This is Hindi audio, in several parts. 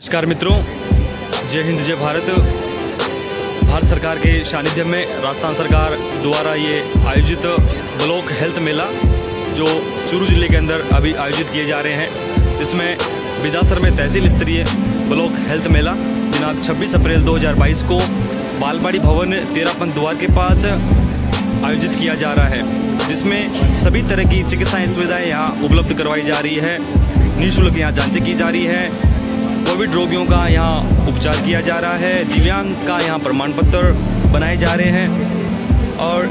नमस्कार मित्रों, जय हिंद जय भारत। भारत सरकार के सानिध्य में राजस्थान सरकार द्वारा ये आयोजित ब्लॉक हेल्थ मेला जो चूरू जिले के अंदर अभी आयोजित किए जा रहे हैं, जिसमें बिदासर में तहसील स्तरीय ब्लॉक हेल्थ मेला दिनांक 26 अप्रैल 2022 को बालवाड़ी भवन 13 पंथ द्वार के पास आयोजित किया जा रहा है, जिसमें सभी तरह की चिकित्सा सुविधाएँ यहाँ उपलब्ध करवाई जा रही है। निःशुल्क यहाँ जांचें की जा रही है, कोविड रोगियों का यहाँ उपचार किया जा रहा है, दिव्यांग का यहाँ प्रमाण पत्र बनाए जा रहे हैं और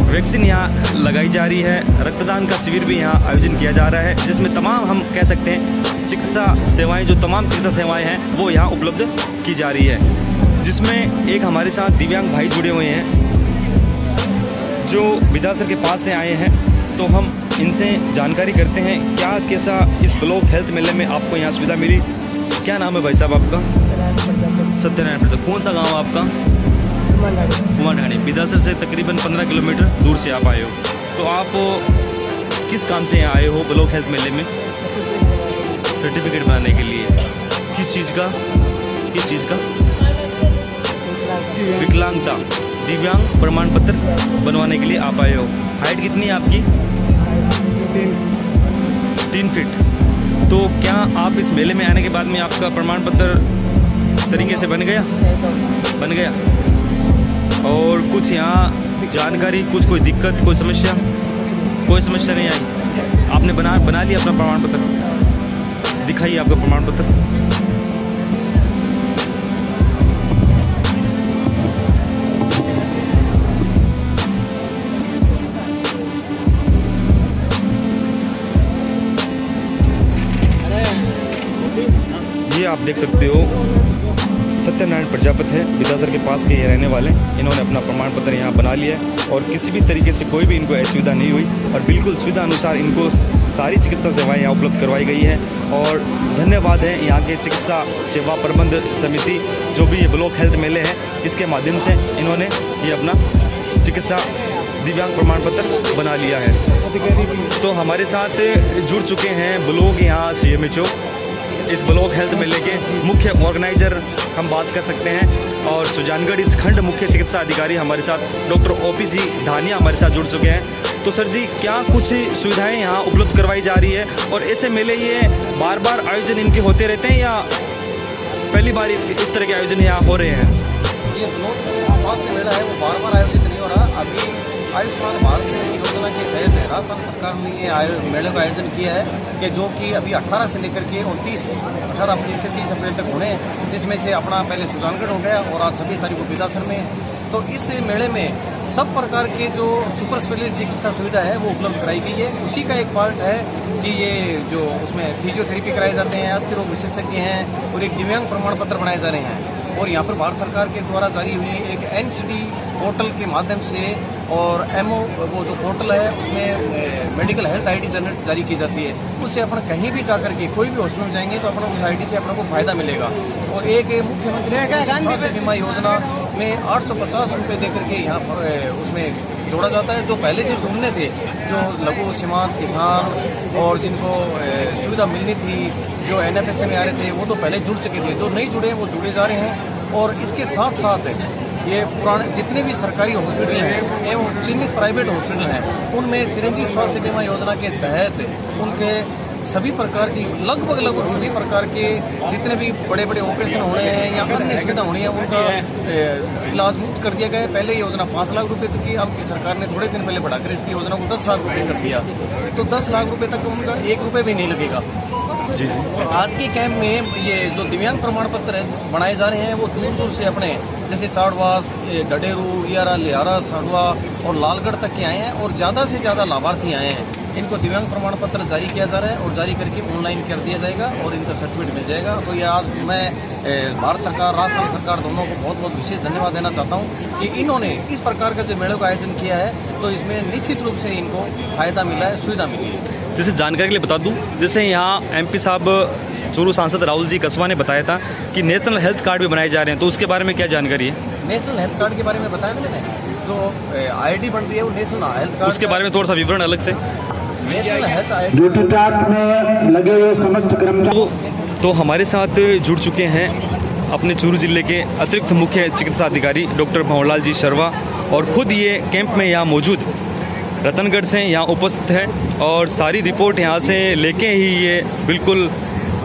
वैक्सीन यहाँ लगाई जा रही है। रक्तदान का शिविर भी यहाँ आयोजन किया जा रहा है, जिसमें तमाम हम कह सकते हैं चिकित्सा सेवाएं, जो तमाम चिकित्सा सेवाएं हैं वो यहाँ उपलब्ध की जा रही है। जिसमें एक हमारे साथ दिव्यांग भाई जुड़े हुए हैं जो बिदासर के पास से आए हैं, तो हम इनसे जानकारी करते हैं क्या कैसा इस ब्लॉक हेल्थ मेले में आपको यहाँ सुविधा मिली। क्या नाम है भाई साहब आपका? सत्यनारायण प्रसाद। कौन सा गांव है आपका? कुमारढाणी। बिदासर से तकरीबन 15 किलोमीटर दूर से आप आए हो, तो आप किस काम से यहाँ आए हो ब्लॉक हेल्थ मेले में? सर्टिफिकेट बनाने के लिए। किस चीज़ का? विकलांगता, दिव्यांग प्रमाण पत्र बनवाने के लिए आप आए हो। हाइट कितनी है आपकी? 3 फीट। तो क्या आप इस मेले में आने के बाद में आपका प्रमाण पत्र तरीके से बन गया? और कुछ यहाँ जानकारी, कोई दिक्कत, कोई समस्या नहीं आई? आपने बना लिया अपना प्रमाण पत्र? दिखाइए आपका प्रमाण पत्र। ये आप देख सकते हो सत्यनारायण प्रजापति है, बिदासर के पास के ये रहने वाले। इन्होंने अपना प्रमाण पत्र यहाँ बना लिया है और किसी भी तरीके से कोई भी इनको असुविधा नहीं हुई और बिल्कुल सुविधा अनुसार इनको सारी चिकित्सा सेवाएं यहाँ उपलब्ध करवाई गई है। और धन्यवाद है यहाँ के चिकित्सा सेवा प्रबंध समिति, जो भी ये ब्लॉक हेल्थ मेले हैं, इसके माध्यम से इन्होंने ये अपना चिकित्सा दिव्यांग प्रमाण पत्र बना लिया है। तो हमारे साथ जुड़ चुके हैं ब्लॉक यहाँ CMHO, इस ब्लॉक हेल्थ मेले के मुख्य ऑर्गेनाइजर हम बात कर सकते हैं, और सुजानगढ़ इस खंड मुख्य चिकित्सा अधिकारी हमारे साथ डॉक्टर OP जी धानिया हमारे साथ जुड़ चुके हैं। तो सर जी, क्या कुछ सुविधाएं यहाँ उपलब्ध करवाई जा रही है और ऐसे मेले ये बार बार आयोजन इनके होते रहते हैं या पहली बार इस तरह के आयोजन यहाँ हो रहे हैं? ये ब्लॉक स्वास्थ्य मेला है वो बार आयोजित नहीं हो रहा। अभी आयुष्मान भारत योजना के तहत राजस्थान सरकार ने ये मेले का आयोजन किया है कि जो कि अभी 18 से लेकर के 18 अप्रैल से 30 अप्रैल तक होने, जिसमें से अपना पहले सुजानगढ़ हो गया और आज 26 तारीख को बिदासर में। तो इस मेले में सब प्रकार के जो सुपर स्पेशलिटी चिकित्सा सुविधा है वो उपलब्ध कराई गई है। उसी का एक पार्ट है कि ये जो उसमें फिजियोथेरेपी कराए जाते हैं, अस्थि रोग विशेषज्ञ हैं और एक दिव्यांग प्रमाण पत्र बनाए जा रहे हैं। और यहाँ पर भारत सरकार के द्वारा जारी हुई एक NCD पोर्टल के माध्यम से और MO वो जो पोर्टल है उसमें मेडिकल हेल्थ ID जनरेट जारी की जाती है। उससे अपन कहीं भी जाकर के कोई भी हॉस्पिटल जाएंगे तो अपन उस ID से अपन को फायदा मिलेगा। और एक मुख्यमंत्री स्वास्थ्य बीमा योजना में 850 रुपये देकर के यहाँ पर उसमें जोड़ा जाता है। जो पहले से जुड़ने थे, जो लघु सीमांत किसान और जिनको सुविधा मिलनी थी, जो NFSA में आ रहे थे, वो तो पहले जुड़ चुके थे। जो नहीं जुड़े वो जुड़े जा रहे हैं। और इसके साथ साथ ये पुराने जितने भी सरकारी हॉस्पिटल हैं एवं चिन्हित प्राइवेट हॉस्पिटल हैं, उनमें चिरंजीव स्वास्थ्य बीमा योजना के तहत उनके सभी प्रकार की लगभग सभी प्रकार के जितने भी बड़े ऑपरेशन होने हैं या अन्य सुविधा होनी है, उनका इलाज मुफ्त कर दिया गया है। पहले योजना 5 लाख रुपए तक की, अब की सरकार ने थोड़े दिन पहले बढ़ाकर इसकी योजना को 10 लाख रुपए कर दिया। तो 10 लाख रुपए तक उनका 1 रुपये भी नहीं लगेगा। जी। आज के कैंप में ये जो दिव्यांग प्रमाण पत्र बनाए जा रहे हैं वो दूर से अपने जैसे चाड़वास, डडेरू, इयारा, लिहारा, सांडवा और लालगढ़ तक के आए हैं और ज़्यादा से ज़्यादा लाभार्थी आए हैं। इनको दिव्यांग प्रमाण पत्र जारी किया जा रहा है और जारी करके ऑनलाइन कर दिया जाएगा और इनका सर्टिफिकेट मिल जाएगा। तो ये आज मैं भारत सरकार, राजस्थान सरकार दोनों को बहुत विशेष धन्यवाद देना चाहता हूँ कि इन्होंने इस प्रकार का जो मेले का आयोजन किया है, तो इसमें निश्चित रूप से इनको फायदा मिला है, सुविधा मिली है। जैसे जानकारी के लिए बता दूं, जैसे यहाँ MP साहब चूरू सांसद राहुल जी कसवा ने बताया था कि नेशनल हेल्थ कार्ड भी बनाए जा रहे हैं, तो उसके बारे में क्या जानकारी है? नेशनल हेल्थ कार्ड के बारे में बताया ना मैंने, जो ID बन रही है वो नेशनल हेल्थ कार्ड, उसके बारे में थोड़ा सा विवरण अलग से। नेशनल हेल्थ ड्यूटी ट्रैक में लगे हुए समस्त कर्मचारी तो हमारे साथ जुड़ चुके हैं अपने चूरू जिले के अतिरिक्त मुख्य चिकित्सा अधिकारी डॉक्टर भंवरलाल जी शर्मा, और ख़ुद ये कैंप में यहाँ मौजूद रतनगढ़ से यहाँ उपस्थित है और सारी रिपोर्ट यहाँ से लेके ही ये बिल्कुल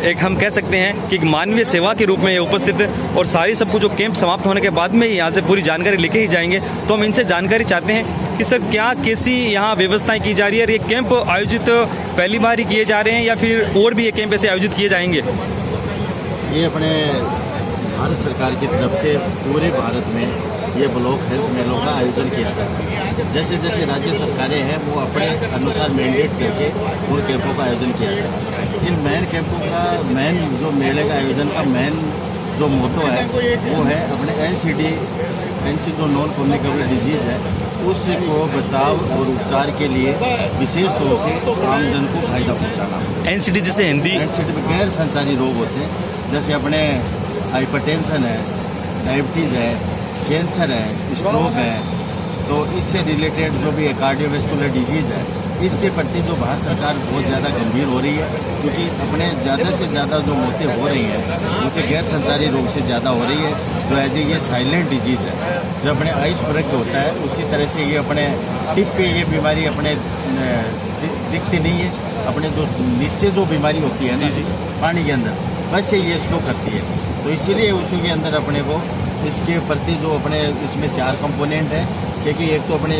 एक हम कह सकते हैं कि मानवीय सेवा के रूप में ये उपस्थित है, और सारी सबको जो कैंप समाप्त होने के बाद में यहाँ से पूरी जानकारी लेके ही जाएंगे। तो हम इनसे जानकारी चाहते हैं कि सर क्या कैसी यहाँ व्यवस्थाएं की जा रही है, और ये कैंप आयोजित पहली बार ही किए जा रहे हैं या फिर और भी ये कैंप ऐसे आयोजित किए जाएंगे? ये अपने भारत सरकार की तरफ से पूरे भारत में ये ब्लॉक हेल्थ मेलों का आयोजन किया जाता है। जैसे जैसे राज्य सरकारें हैं वो अपने अनुसार मैंडेट करके उन कैंपों का आयोजन किया जाता है। इन मेन कैंपों का जो मेले का आयोजन का मेन जो मोटो है वो है अपने एनसीडी जो नॉन कम्युनिकेबल डिजीज़ है उसको बचाव और उपचार के लिए विशेष तौर से आमजन को फायदा पहुँचाना। एनसीडी जैसे हिंदी एनसीडी में गैर संचारी रोग होते हैं, जैसे अपने हाइपरटेंशन है, डायबिटीज़ है, कैंसर है, स्ट्रोक है, तो इससे रिलेटेड जो भी कार्डियोवैस्कुलर डिजीज़ है इसके प्रति जो भारत सरकार बहुत ज़्यादा गंभीर हो रही है, क्योंकि अपने ज़्यादा से ज़्यादा जो मौतें हो रही हैं उसे गैर संचारी रोग से ज़्यादा हो रही है, जो एज ये साइलेंट डिजीज़ है जो अपने आइस ब्रेक होता है उसी तरह से ये अपने टिप पे ये बीमारी अपने दिखती नहीं है, अपने जो नीचे जो बीमारी होती है ना पानी के अंदर वैसे ये शो करती है। तो इसीलिए उसी के अंदर अपने को इसके प्रति जो अपने इसमें 4 कंपोनेंट है, क्योंकि एक तो अपने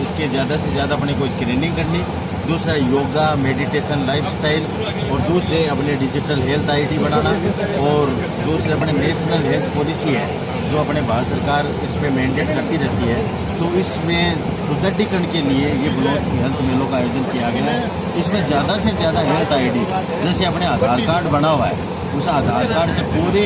इसके ज़्यादा से ज़्यादा अपने को स्क्रीनिंग करनी, दूसरा योगा मेडिटेशन लाइफस्टाइल, और दूसरे अपने डिजिटल हेल्थ आईडी बनाना, और दूसरे अपने नेशनल हेल्थ पॉलिसी है जो अपने भारत सरकार इस पर मैंडेट करती रहती है। तो इसमें सुदृढ़ीकरण के लिए ये ब्लॉक हेल्थ मेलों का आयोजन किया गया है। इसमें ज़्यादा से ज़्यादा हेल्थ आईडी जैसे अपने आधार कार्ड बना हुआ है उस आधार कार्ड से पूरे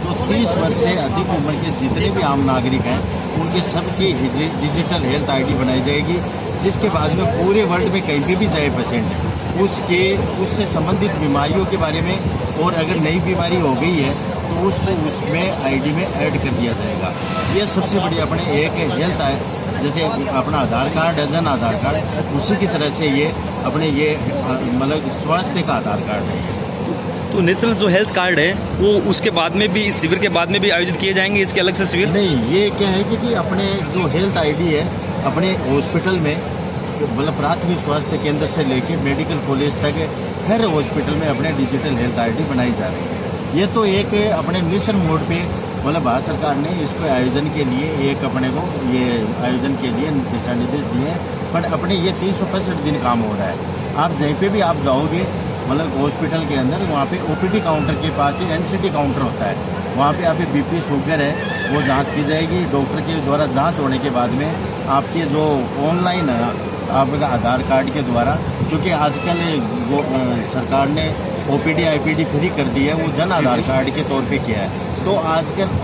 जो 30 वर्ष से अधिक उम्र के जितने भी आम नागरिक हैं उनके सबकी डिजिटल हेल्थ आईडी बनाई जाएगी, जिसके बाद में पूरे वर्ल्ड में कहीं भी जाए पेशेंट उससे संबंधित बीमारियों के बारे में, और अगर नई बीमारी हो गई है तो उसको उसमें आईडी में ऐड कर दिया जाएगा। ये सबसे बड़ी अपने एक हेल्थ है, जैसे अपना आधार कार्ड है जन आधार कार्ड, उसी की तरह से ये अपने ये मतलब स्वास्थ्य का आधार कार्ड है। तो नेशनल जो हेल्थ कार्ड है वो उसके बाद में भी इस शिविर के बाद में भी आयोजित किए जाएंगे, इसके अलग से शिविर? नहीं, ये क्या है कि अपने जो हेल्थ आईडी है अपने हॉस्पिटल में मतलब प्राथमिक स्वास्थ्य केंद्र से लेके मेडिकल कॉलेज तक हर हॉस्पिटल में अपने डिजिटल हेल्थ आईडी बनाई जा रही है। ये तो एक अपने मिशन मोड पे मतलब भारत सरकार ने इसको आयोजन के लिए एक अपने को ये आयोजन के लिए दिशा निर्देश दिए हैं, पर अपने ये 365 दिन काम हो रहा है। आप जहीं पे भी आप जाओगे मतलब हॉस्पिटल के अंदर वहाँ पे ओपीडी काउंटर के पास ही एनसीडी काउंटर होता है, वहाँ पे आपके बीपी शुगर है वो जांच की जाएगी। डॉक्टर के द्वारा जांच होने के बाद में आपके जो ऑनलाइन है आपका आधार कार्ड के द्वारा, क्योंकि आजकल सरकार ने ओपीडी आईपीडी फ्री कर दी है, वो जन आधार कार्ड के तौर पे किया है। तो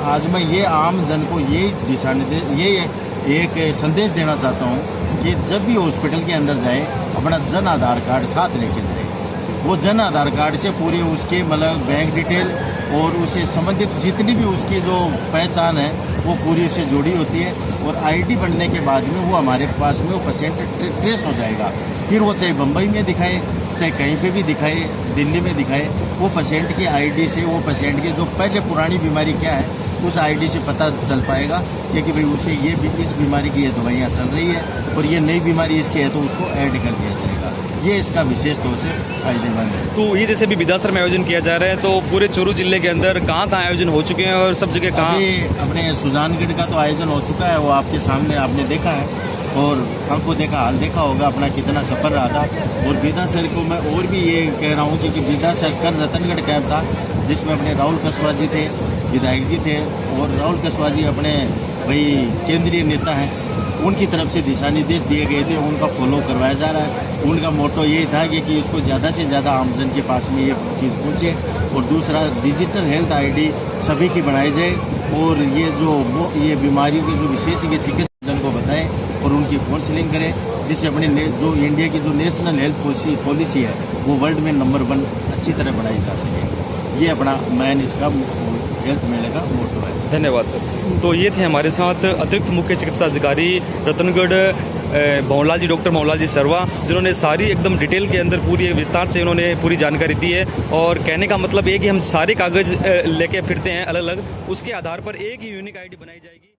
आज मैं ये आम जन को ये दिशा निर्देश ये एक संदेश देना चाहता हूँ कि जब भी हॉस्पिटल के अंदर जाए अपना जन आधार कार्ड साथ लेके जाए। वो जन आधार कार्ड से पूरी उसके मतलब बैंक डिटेल और उससे संबंधित जितनी भी उसकी जो पहचान है वो पूरी उससे जुड़ी होती है, और आईडी बनने के बाद में वो हमारे पास में वो पेशेंट ट्रेस हो जाएगा। फिर वो चाहे बम्बई में दिखाए चाहे कहीं पे भी दिखाए, दिल्ली में दिखाए, वो पेशेंट की आईडी से वो पेशेंट की जो पहले पुरानी बीमारी क्या है उस आईडी से पता चल पाएगा कि भाई उसे ये इस बीमारी की ये दवाइयाँ चल रही है और ये नई बीमारी इसकी है तो उसको ऐड कर दिया जाएगा। ये इसका विशेष तौर से फायदेमंद है। तो ये जैसे भी विदासर में आयोजन किया जा रहा है, तो पूरे चूरू जिले के अंदर कहाँ कहाँ आयोजन हो चुके हैं और सब जगह कहाँ? अपने सुजानगढ़ का तो आयोजन हो चुका है, वो आपके सामने आपने देखा है, और हमको हाल देखा होगा अपना कितना सफ़र रहा था। और विदासर को मैं और भी ये कह रहा हूँ कि विदासर कल रतनगढ़ कैंप था जिसमें अपने राहुल कसवा जी थे, विधायक जी थे, और राहुल कसवा जी अपने भाई केंद्रीय नेता हैं, उनकी तरफ से दिशा निर्देश दिए गए थे, उनका फॉलो करवाया जा रहा है। उनका मोटो ये था कि इसको ज़्यादा से ज़्यादा आमजन के पास में ये चीज़ पहुँचे, और दूसरा डिजिटल हेल्थ आईडी सभी की बनाई जाए, और ये बीमारियों के जो विशेषज्ञ चिकित्सक को बताएं और उनकी काउंसलिंग करें, जिससे अपने जो इंडिया की जो नेशनल हेल्थ पॉलिसी है वो वर्ल्ड में नंबर 1 अच्छी तरह बनाई जा सके। ये अपना मैन इसका हेल्थ मेले का मोटो है। धन्यवाद सर। तो ये थे हमारे साथ अतिरिक्त मुख्य चिकित्सा अधिकारी रतनगढ़ मोहनलाल जी, डॉक्टर मोहनलाल जी सरवा, जिन्होंने सारी एकदम डिटेल के अंदर पूरी विस्तार से उन्होंने पूरी जानकारी दी है। और कहने का मतलब ये कि हम सारे कागज़ लेके फिरते हैं अलग अलग, उसके आधार पर एक ही यूनिक आईडी बनाई जाएगी।